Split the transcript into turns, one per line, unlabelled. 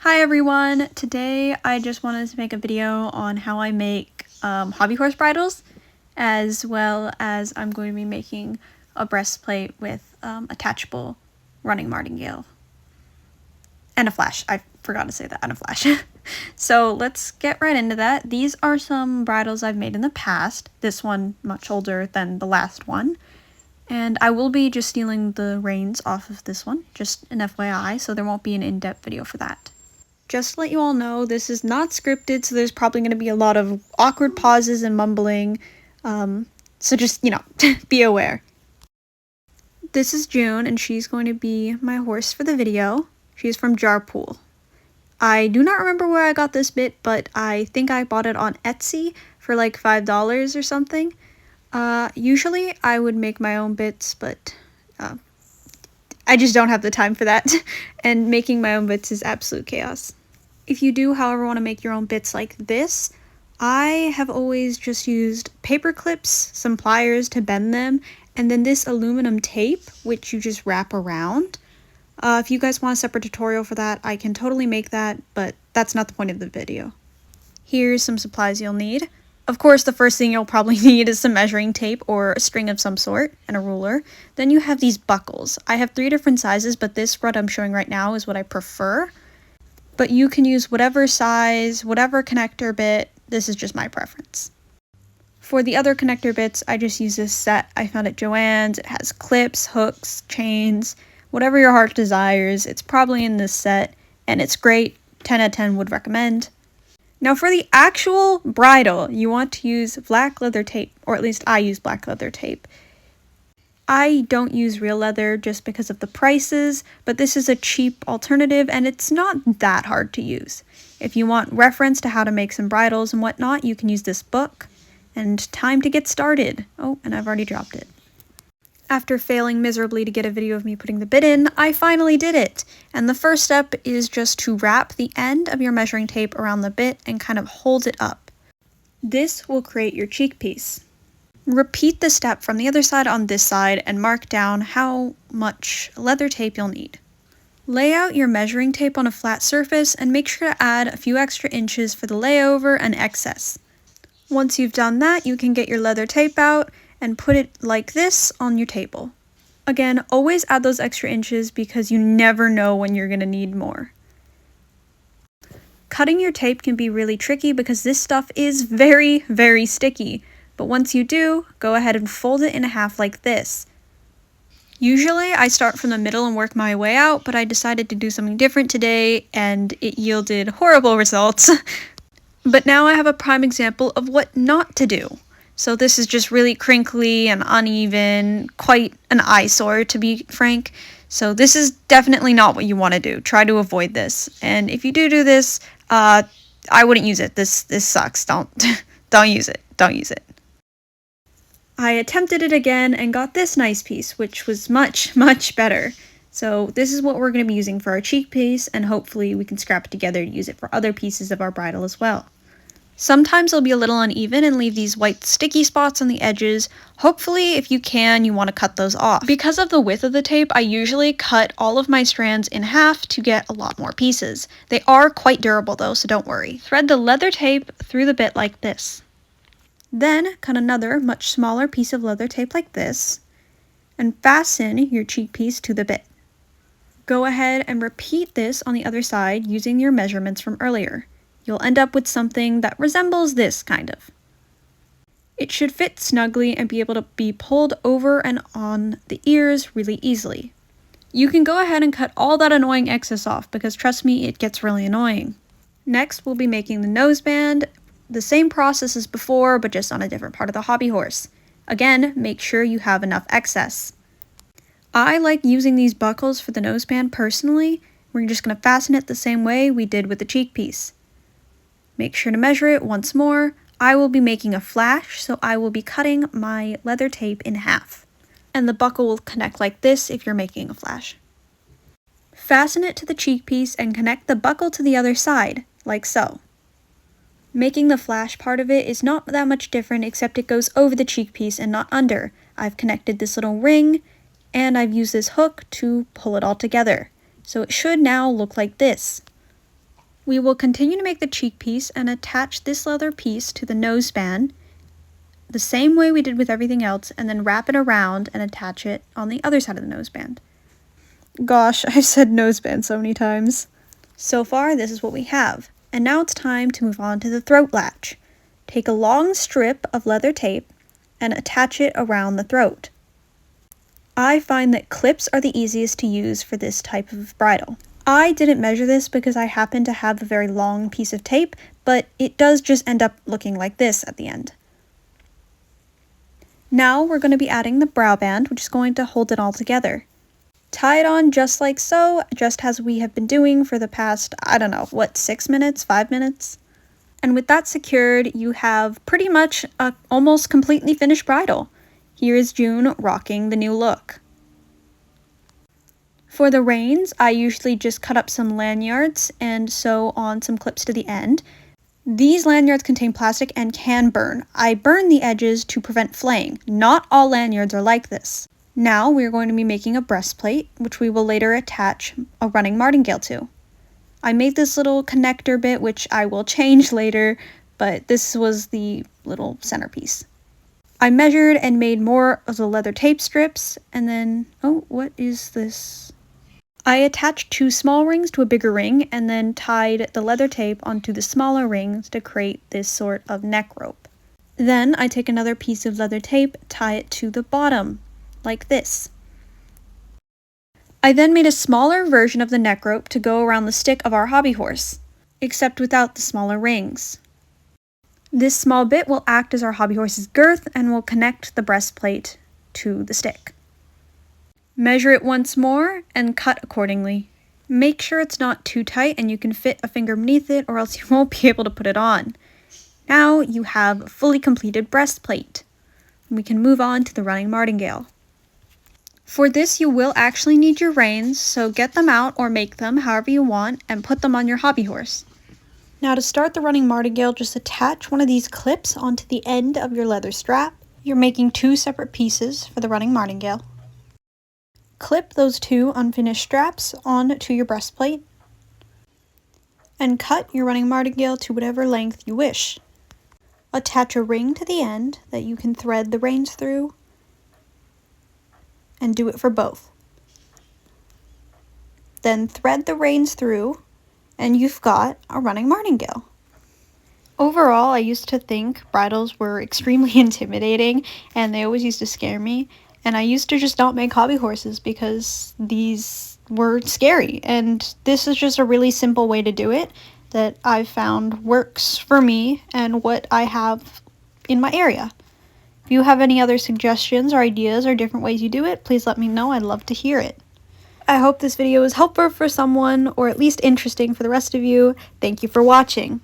Hi everyone! Today I just wanted to make a video on how I make hobby horse bridles, as well as I'm going to be making a breastplate with attachable running martingale. And a flash. I forgot to say that, and a flash. So let's get right into that. These are some bridles I've made in the past. This one much older than the last one. And I will be just stealing the reins off of this one, just an FYI, so there won't be an in-depth video for that. Just to let you all know, this is not scripted, so there's probably going to be a lot of awkward pauses and mumbling, so just, be aware. This is June, and she's going to be my horse for the video. She's from Jarpool. I do not remember where I got this bit, but I think I bought it on Etsy for like $5 or something. Usually I would make my own bits, but I just don't have the time for that, and making my own bits is absolute chaos. If you do, however, want to make your own bits like this, I have always just used paper clips, some pliers to bend them, and then this aluminum tape, which you just wrap around. If you guys want a separate tutorial for that, I can totally make that, but that's not the point of the video. Here's some supplies you'll need. Of course, the first thing you'll probably need is some measuring tape or a string of some sort and a ruler. Then you have these buckles. I have 3 different sizes, but this spread I'm showing right now is what I prefer. But you can use whatever size, whatever connector bit. This is just my preference. For the other connector bits, I just use this set I found at Joann's. It has clips, hooks, chains, whatever your heart desires. It's probably in this set, and it's great. 10 out of 10 would recommend. Now for the actual bridle, you want to use black leather tape, or at least I use black leather tape. I don't use real leather just because of the prices, but this is a cheap alternative and it's not that hard to use. If you want reference to how to make some bridles and whatnot, you can use this book. And time to get started. Oh, and I've already dropped it. After failing miserably to get a video of me putting the bit in, I finally did it. And the first step is just to wrap the end of your measuring tape around the bit and kind of hold it up. This will create your cheek piece. Repeat the step from the other side on this side and mark down how much leather tape you'll need. Lay out your measuring tape on a flat surface and make sure to add a few extra inches for the layover and excess. Once you've done that, you can get your leather tape out and put it like this on your table. Again, always add those extra inches because you never know when you're going to need more. Cutting your tape can be really tricky because this stuff is very, very sticky. But once you do, go ahead and fold it in half like this. Usually I start from the middle and work my way out, but I decided to do something different today and it yielded horrible results. But now I have a prime example of what not to do. So this is just really crinkly and uneven, quite an eyesore to be frank. So this is definitely not what you want to do. Try to avoid this. And if you do this, I wouldn't use it. This sucks. Don't use it. Don't use it. I attempted it again and got this nice piece, which was much, much better. So this is what we're going to be using for our cheek piece, and hopefully we can scrap it together to use it for other pieces of our bridle as well. Sometimes it'll be a little uneven and leave these white sticky spots on the edges. Hopefully, if you can, you want to cut those off. Because of the width of the tape, I usually cut all of my strands in half to get a lot more pieces. They are quite durable though, so don't worry. Thread the leather tape through the bit like this. Then cut another much smaller piece of leather tape like this and fasten your cheek piece to the bit. Go ahead and repeat this on the other side using your measurements from earlier. You'll end up with something that resembles this kind of. It should fit snugly and be able to be pulled over and on the ears really easily. You can go ahead and cut all that annoying excess off because trust me, it gets really annoying. Next, we'll be making the noseband. The same process as before, but just on a different part of the hobby horse. Again, make sure you have enough excess. I like using these buckles for the noseband personally. We're just going to fasten it the same way we did with the cheek piece. Make sure to measure it once more. I will be making a flash, so I will be cutting my leather tape in half. And the buckle will connect like this if you're making a flash. Fasten it to the cheek piece and connect the buckle to the other side, like so. Making the flash part of it is not that much different, except it goes over the cheek piece and not under. I've connected this little ring, and I've used this hook to pull it all together. So it should now look like this. We will continue to make the cheek piece and attach this leather piece to the noseband the same way we did with everything else, and then wrap it around and attach it on the other side of the noseband. Gosh, I've said noseband so many times. So far, this is what we have. And now it's time to move on to the throat latch. Take a long strip of leather tape and attach it around the throat. I find that clips are the easiest to use for this type of bridle. I didn't measure this because I happen to have a very long piece of tape, but it does just end up looking like this at the end. Now we're going to be adding the brow band, which is going to hold it all together. Tie it on just like so, just as we have been doing for the past, 6 minutes, 5 minutes? And with that secured, you have pretty much a almost completely finished bridle. Here is June rocking the new look. For the reins, I usually just cut up some lanyards and sew on some clips to the end. These lanyards contain plastic and can burn. I burn the edges to prevent flaying. Not all lanyards are like this. Now we're going to be making a breastplate, which we will later attach a running martingale to. I made this little connector bit, which I will change later, but this was the little centerpiece. I measured and made more of the leather tape strips, and then, oh, what is this? I attached 2 small rings to a bigger ring and then tied the leather tape onto the smaller rings to create this sort of neck rope. Then I take another piece of leather tape, tie it to the bottom, like this. I then made a smaller version of the neck rope to go around the stick of our hobby horse, except without the smaller rings. This small bit will act as our hobby horse's girth and will connect the breastplate to the stick. Measure it once more and cut accordingly. Make sure it's not too tight and you can fit a finger beneath it, or else you won't be able to put it on. Now you have a fully completed breastplate. We can move on to the running martingale. For this you will actually need your reins, so get them out or make them however you want and put them on your hobby horse. Now to start the running martingale, just attach one of these clips onto the end of your leather strap. You're making 2 separate pieces for the running martingale. Clip those 2 unfinished straps onto your breastplate and cut your running martingale to whatever length you wish. Attach a ring to the end that you can thread the reins through, and do it for both. Then thread the reins through and you've got a running martingale. Overall, I used to think bridles were extremely intimidating and they always used to scare me. And I used to just not make hobby horses because these were scary. And this is just a really simple way to do it that I've found works for me and what I have in my area. If you have any other suggestions or ideas or different ways you do it, please let me know. I'd love to hear it. I hope this video was helpful for someone, or at least interesting for the rest of you. Thank you for watching.